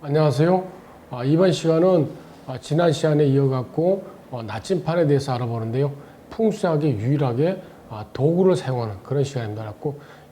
안녕하세요. 이번 시간은 지난 시간에 이어갖고 나침판에 대해서 알아보는데요. 풍수학에 유일하게 도구를 사용하는 그런 시간입니다.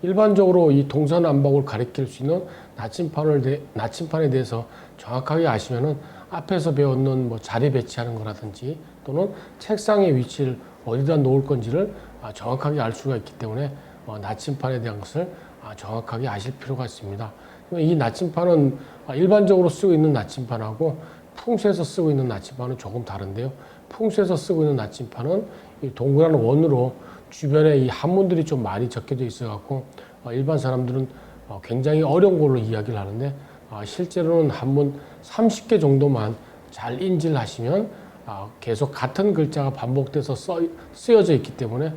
일반적으로 이 동서남북을 가리킬 수 있는 나침판에 대해서 정확하게 아시면은 앞에서 배웠는 자리 배치하는 거라든지 또는 책상의 위치를 어디다 놓을 건지를 정확하게 알 수가 있기 때문에 나침판에 대한 것을 정확하게 아실 필요가 있습니다. 이 나침판은 일반적으로 쓰고 있는 나침판하고 풍수에서 쓰고 있는 나침판은 조금 다른데요. 풍수에서 쓰고 있는 나침판은 이 동그란 원으로 주변에 이 한문들이 좀 많이 적혀져 있어 갖고 일반 사람들은 굉장히 어려운 걸로 이야기를 하는데 실제로는 한문 30개 정도만 잘 인지를 하시면 계속 같은 글자가 반복돼서 쓰여져 있기 때문에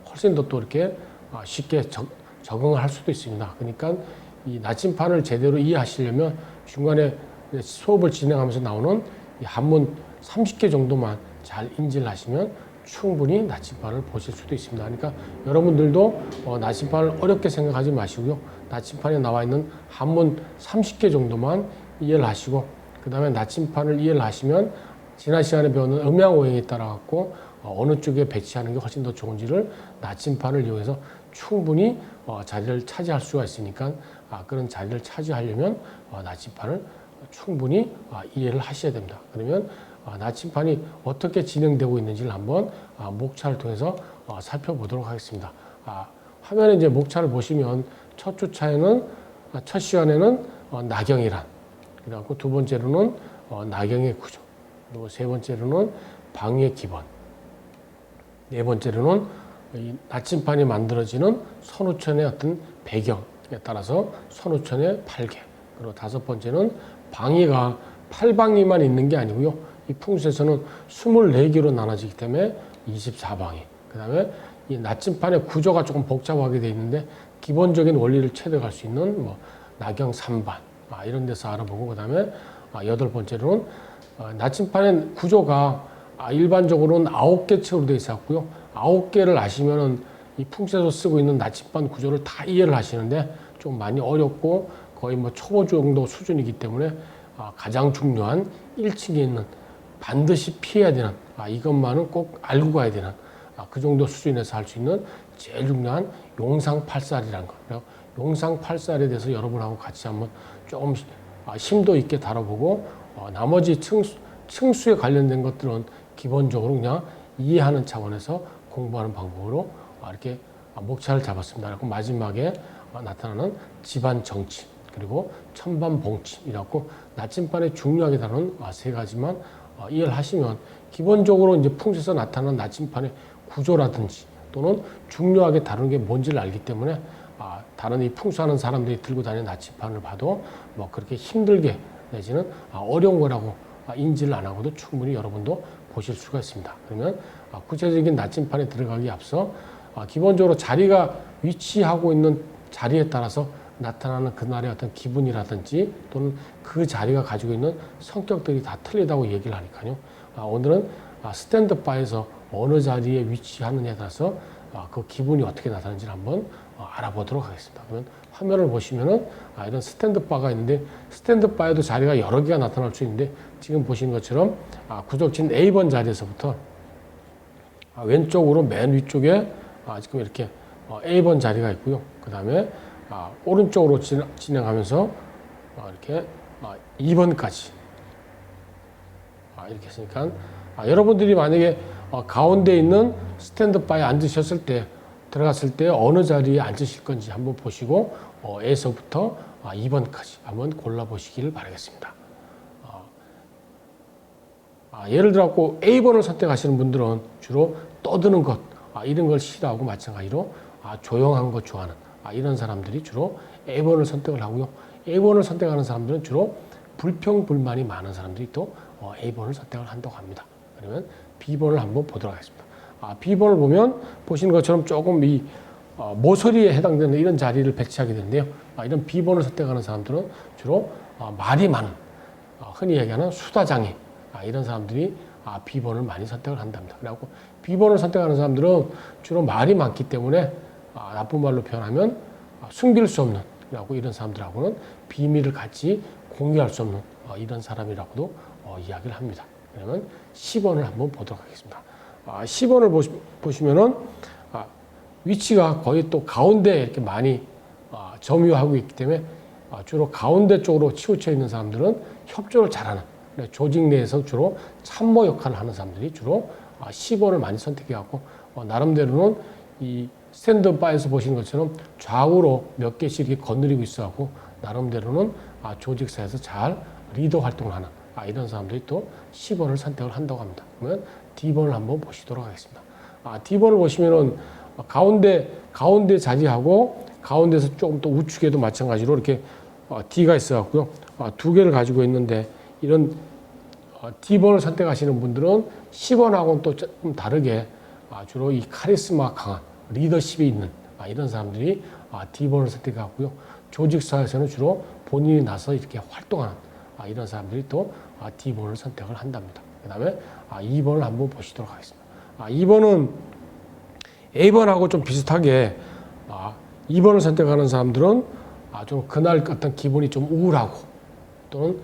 훨씬 더 또 이렇게 쉽게 적응을 할 수도 있습니다. 그러니까 이 나침판을 제대로 이해하시려면 중간에 수업을 진행하면서 나오는 이 한문 30개 정도만 잘 인지를 하시면 충분히 나침판을 보실 수도 있습니다. 그러니까 여러분들도 나침판을 어렵게 생각하지 마시고요. 나침판에 나와 있는 한문 30개 정도만 이해를 하시고 그 다음에 나침판을 이해를 하시면 지난 시간에 배웠는 음양오행에 따라 갖고 어느 쪽에 배치하는 게 훨씬 더 좋은지를 나침판을 이용해서 충분히 자리를 차지할 수가 있으니까 그런 자리를 차지하려면 나침판을 충분히 이해를 하셔야 됩니다. 그러면 나침판이 어떻게 진행되고 있는지를 한번 목차를 통해서 살펴보도록 하겠습니다. 화면에 이제 목차를 보시면 첫 시간에는 나경이란, 그리고 두 번째로는 나경의 구조, 그리고 세 번째로는 방위의 기본, 네 번째로는 이 나침판이 만들어지는 선우천의 어떤 배경에 따라서 선우천의 8개, 그리고 다섯 번째는 방위가 8방위만 있는 게 아니고요. 이 풍수에서는 24개로 나눠지기 때문에 24방위. 그 다음에 이 나침판의 구조가 조금 복잡하게 되어 있는데 기본적인 원리를 체득할 수 있는 나경 3반 이런 데서 알아보고 그 다음에 여덟 번째로는 나침판의 구조가 일반적으로는 9개 층으로 되어 있었고요. 9개를 아시면은 이 풍수에서 쓰고 있는 나침반 구조를 다 이해를 하시는데 좀 많이 어렵고 거의 초보 정도 수준이기 때문에 가장 중요한 1층에 있는 반드시 피해야 되는 이것만은 꼭 알고 가야 되는 그 정도 수준에서 할 수 있는 제일 중요한 용상팔살이라는 거. 용상팔살에 대해서 여러분하고 같이 한번 조금 심도 있게 다뤄보고 나머지 층수에 관련된 것들은 기본적으로 그냥 이해하는 차원에서 공부하는 방법으로 이렇게 목차를 잡았습니다. 그리고 마지막에 나타나는 집안 정치 그리고 천반 봉치이라고 나침반에 중요하게 다루는 세 가지만 이해를 하시면 기본적으로 이제 풍수에서 나타나는 나침반의 구조라든지 또는 중요하게 다루는 게 뭔지를 알기 때문에 다른 이 풍수하는 사람들이 들고 다니는 나침반을 봐도 그렇게 힘들게 내지는 어려운 거라고 인지를 안 하고도 충분히 여러분도 보실 수가 있습니다. 그러면 구체적인 나침판에 들어가기 앞서 기본적으로 자리가 위치하고 있는 자리에 따라서 나타나는 그날의 어떤 기분이라든지 또는 그 자리가 가지고 있는 성격들이 다 틀리다고 얘기를 하니까요. 오늘은 스탠드바에서 어느 자리에 위치하느냐에 따라서 그 기분이 어떻게 나타나는지를 한번 알아보도록 하겠습니다. 그러면 화면을 보시면은 이런 스탠드바가 있는데 스탠드바에도 자리가 여러 개가 나타날 수 있는데 지금 보시는 것처럼 구적진 A번 자리에서부터 왼쪽으로 맨 위쪽에 지금 이렇게 A번 자리가 있고요. 그 다음에 오른쪽으로 진행하면서 이렇게 2번까지 이렇게 했으니까 여러분들이 만약에 가운데 있는 스탠드바에 앉으셨을 때 들어갔을 때 어느 자리에 앉으실 건지 한번 보시고 A서부터 2번까지 한번 골라보시기를 바라겠습니다. 예를 들어 A번을 선택하시는 분들은 주로 떠드는 것 이런 걸 싫어하고 마찬가지로 조용한 것 좋아하는 이런 사람들이 주로 A번을 선택을 하고요. A번을 선택하는 사람들은 주로 불평불만이 많은 사람들이 또 A번을 선택을 한다고 합니다. 그러면 B번을 한번 보도록 하겠습니다. B번을 보면 보시는 것처럼 조금 이 모서리에 해당되는 이런 자리를 배치하게 되는데요. 이런 B번을 선택하는 사람들은 주로 말이 많은 흔히 얘기하는 수다장애 이런 사람들이 B번을 많이 선택을 한답니다. 그래갖고 B번을 선택하는 사람들은 주로 말이 많기 때문에 나쁜 말로 표현하면 숨길 수 없는 그래갖고 이런 사람들하고는 비밀을 같이 공개할 수 없는 이런 사람이라고도 이야기를 합니다. 그러면 10번을 한번 보도록 하겠습니다. 10번을 보시면은 위치가 거의 또 가운데 이렇게 많이 점유하고 있기 때문에 주로 가운데 쪽으로 치우쳐 있는 사람들은 협조를 잘하는, 조직 내에서 주로 참모 역할을 하는 사람들이 주로 10번을 많이 선택해갖고 나름대로는 이 스탠드바에서 보시는 것처럼 좌우로 몇 개씩 이렇게 거느리고 있어갖고 나름대로는 조직사에서 잘 리더 활동을 하는 이런 사람들이 또 10번을 선택을 한다고 합니다. 그러면 D번을 한번 보시도록 하겠습니다. D번을 보시면은 가운데 자리하고 가운데서 조금 또 우측에도 마찬가지로 이렇게 D가 있어갖고요. 두 개를 가지고 있는데 이런 D번을 선택하시는 분들은 10번하고는 또 좀 다르게 주로 이 카리스마가 강한 리더십이 있는 이런 사람들이 D번을 선택하고요. 조직사에서는 주로 본인이 나서 이렇게 활동하는 이런 사람들이 또 D번을 선택을 한답니다. 그 다음에 2번을 한번 보시도록 하겠습니다. 2번은 A번하고 좀 비슷하게 2번을 선택하는 사람들은 좀 그날 어떤 기분이 좀 우울하고 또는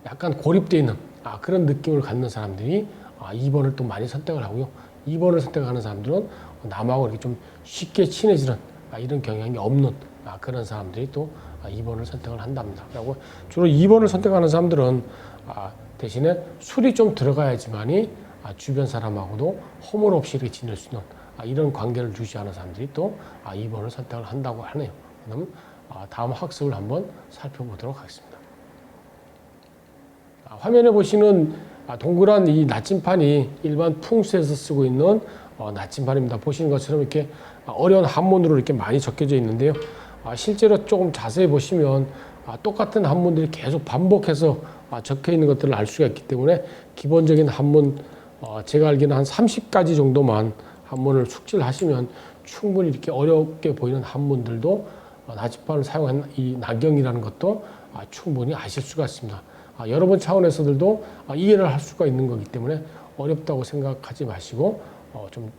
약간 고립되어 있는 그런 느낌을 갖는 사람들이 2번을 또 많이 선택을 하고요. 2번을 선택하는 사람들은 남하고 이렇게 좀 쉽게 친해지는 이런 경향이 없는 그런 사람들이 또 2번을 선택을 한답니다. 그리고 주로 2번을 선택하는 사람들은 대신에 술이 좀 들어가야지만이 주변 사람하고도 허물 없이 이렇게 지낼 수 있는 이런 관계를 유지하는 사람들이 또 2번을 선택을 한다고 하네요. 그럼 다음 학습을 한번 살펴보도록 하겠습니다. 화면에 보시는 동그란 이 나침판이 일반 풍수에서 쓰고 있는 나침판입니다. 보시는 것처럼 이렇게 어려운 한문으로 이렇게 많이 적혀져 있는데요. 실제로 조금 자세히 보시면 똑같은 한문들이 계속 반복해서 적혀 있는 것들을 알 수가 있기 때문에 기본적인 한문 제가 알기는 한 30가지 정도만 한문을 숙지를 하시면 충분히 이렇게 어렵게 보이는 한문들도 나침판을 사용한 이 나경이라는 것도 충분히 아실 수가 있습니다. 여러 번 차원에서들도 이해를 할 수가 있는 거기 때문에 어렵다고 생각하지 마시고 좀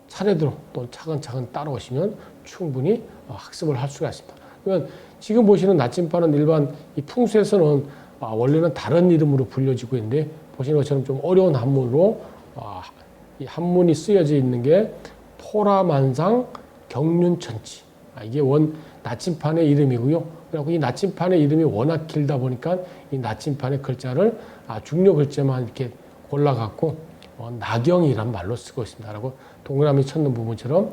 차례대로 또 차근차근 따라오시면 충분히 학습을 할 수가 있습니다. 그러면 지금 보시는 나침판은 일반 이 풍수에서는 원래는 다른 이름으로 불려지고 있는데 보시는 것처럼 좀 어려운 한문으로 이 한문이 쓰여져 있는 게 포라만상 경륜천지 이게 원 나침판의 이름이고요. 그리고 이 나침판의 이름이 워낙 길다 보니까 이 나침판의 글자를 중요 글자만 이렇게 골라갖고 나경이란 말로 쓰고 있습니다. 라고 동그라미 쳤는 부분처럼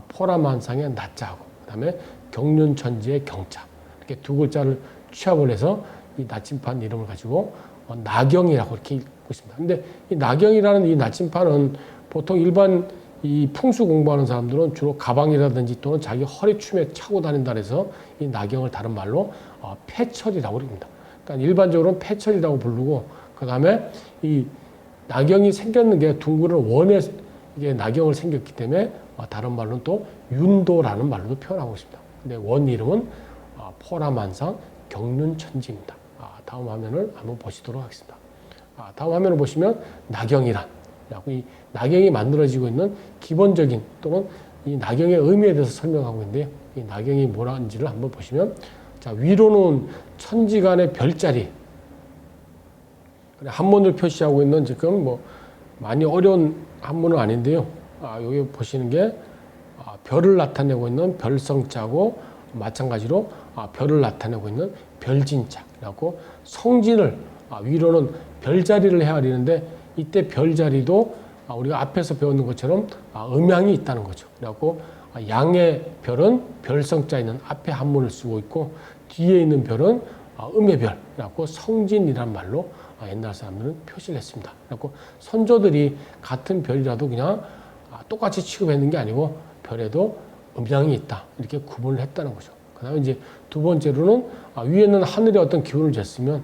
포라만상의 나자하고 그다음에 경륜천지의 경자 이렇게 두 글자를 취합을 해서 이 나침판 이름을 가지고 나경이라고 이렇게 읽고 있습니다. 근데 이 나경이라는 이 나침판은 보통 일반 이 풍수 공부하는 사람들은 주로 가방이라든지 또는 자기 허리춤에 차고 다닌다 해서 이 나경을 다른 말로 패철이라고 합니다. 그러니까 일반적으로는 패철이라고 부르고 그 다음에 이 나경이 생겼는 게 둥그런 원에 이게 나경을 생겼기 때문에 다른 말로는 또 윤도라는 말로도 표현하고 있습니다. 근데 원 이름은 포라만상 경륜천지입니다. 다음 화면을 한번 보시도록 하겠습니다. 다음 화면을 보시면 나경이란 이 나경이 만들어지고 있는 기본적인 또는 이 나경의 의미에 대해서 설명하고 있는데요. 이 나경이 뭐라는지를 한번 보시면 자 위로는 천지간의 별자리 한문을 표시하고 있는 지금 뭐 많이 어려운 한문은 아닌데요. 여기 보시는 게 별을 나타내고 있는 별성자고 마찬가지로 별을 나타내고 있는 별진자라고 성진을 위로는 별자리를 헤아리는데 이때 별자리도 우리가 앞에서 배웠는 것처럼 음양이 있다는 거죠. 그래갖고 양의 별은 별성자 있는 앞에 한문을 쓰고 있고 뒤에 있는 별은 음의 별, 그래갖고 성진이란 말로 옛날 사람들은 표시를 했습니다. 그래갖고 선조들이 같은 별이라도 그냥 똑같이 취급했는 게 아니고 별에도 음양이 있다 이렇게 구분을 했다는 거죠. 그다음에 이제 두 번째로는 위에는 하늘의 어떤 기운을 쟀으면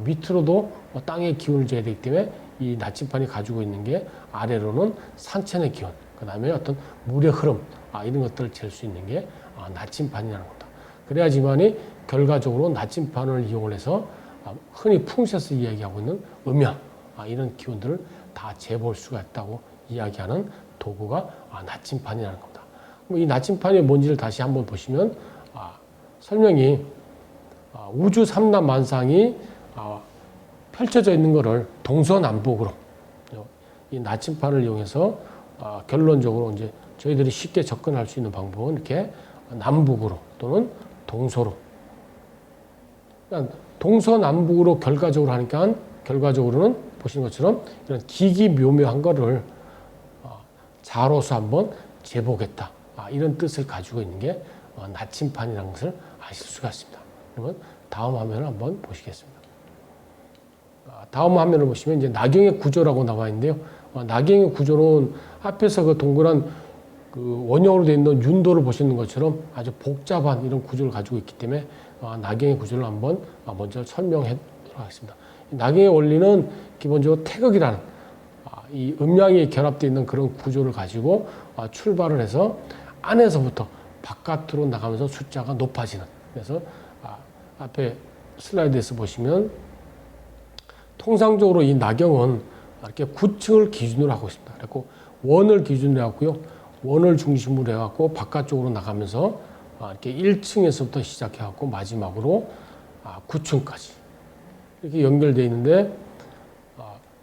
밑으로도 땅의 기운을 재야 되기 때문에 이 나침판이 가지고 있는 게 아래로는 산천의 기운, 그 다음에 어떤 물의 흐름, 이런 것들을 잴 수 있는 게 나침판이라는 겁니다. 그래야지만이 결과적으로 나침판을 이용을 해서 흔히 풍수에서 이야기하고 있는 음양, 이런 기운들을 다 재볼 수가 있다고 이야기하는 도구가 나침판이라는 겁니다. 이 나침판이 뭔지를 다시 한번 보시면 설명이 우주 삼라만상이 펼쳐져 있는 것을 동서남북으로 이 나침판을 이용해서 결론적으로 이제 저희들이 쉽게 접근할 수 있는 방법은 이렇게 남북으로 또는 동서로, 그러니까 동서남북으로 결과적으로 하니까 결과적으로는 보시는 것처럼 이런 기기묘묘한 거를 자로서 한번 재보겠다, 이런 뜻을 가지고 있는 게 나침판이라는 것을 아실 수가 있습니다. 그러면 다음 화면을 한번 보시겠습니다. 다음 화면을 보시면 이제 나경의 구조라고 나와 있는데요. 나경의 구조는 앞에서 그 동그란 그 원형으로 되어 있는 윤도를 보시는 것처럼 아주 복잡한 이런 구조를 가지고 있기 때문에 나경의 구조를 한번 먼저 설명해 보도록 하겠습니다. 나경의 원리는 기본적으로 태극이라는 이 음양이 결합되어 있는 그런 구조를 가지고 출발을 해서 안에서부터 바깥으로 나가면서 숫자가 높아지는, 그래서 앞에 슬라이드에서 보시면 통상적으로 이 나경은 이렇게 9층을 기준으로 하고 있습니다. 그리고 원을 기준으로 하고요. 원을 중심으로 해갖고 바깥쪽으로 나가면서 이렇게 1층에서부터 시작해갖고 마지막으로 9층까지 이렇게 연결되어 있는데,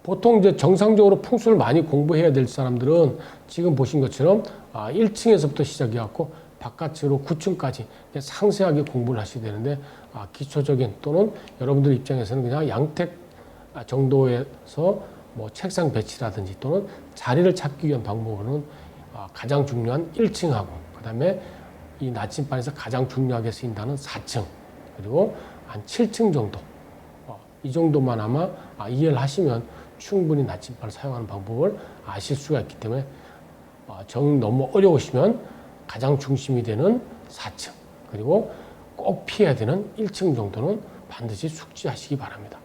보통 이제 정상적으로 풍수를 많이 공부해야 될 사람들은 지금 보신 것처럼 1층에서부터 시작해갖고 바깥으로 9층까지 상세하게 공부를 하셔야 되는데, 기초적인 또는 여러분들 입장에서는 그냥 양택 정도에서 뭐 책상 배치라든지 또는 자리를 찾기 위한 방법으로는 가장 중요한 1층하고, 그 다음에 이 나침반에서 가장 중요하게 쓰인다는 4층, 그리고 한 7층 정도, 이 정도만 아마 이해를 하시면 충분히 나침반을 사용하는 방법을 아실 수가 있기 때문에 정 너무 어려우시면 가장 중심이 되는 4층, 그리고 꼭 피해야 되는 1층 정도는 반드시 숙지하시기 바랍니다.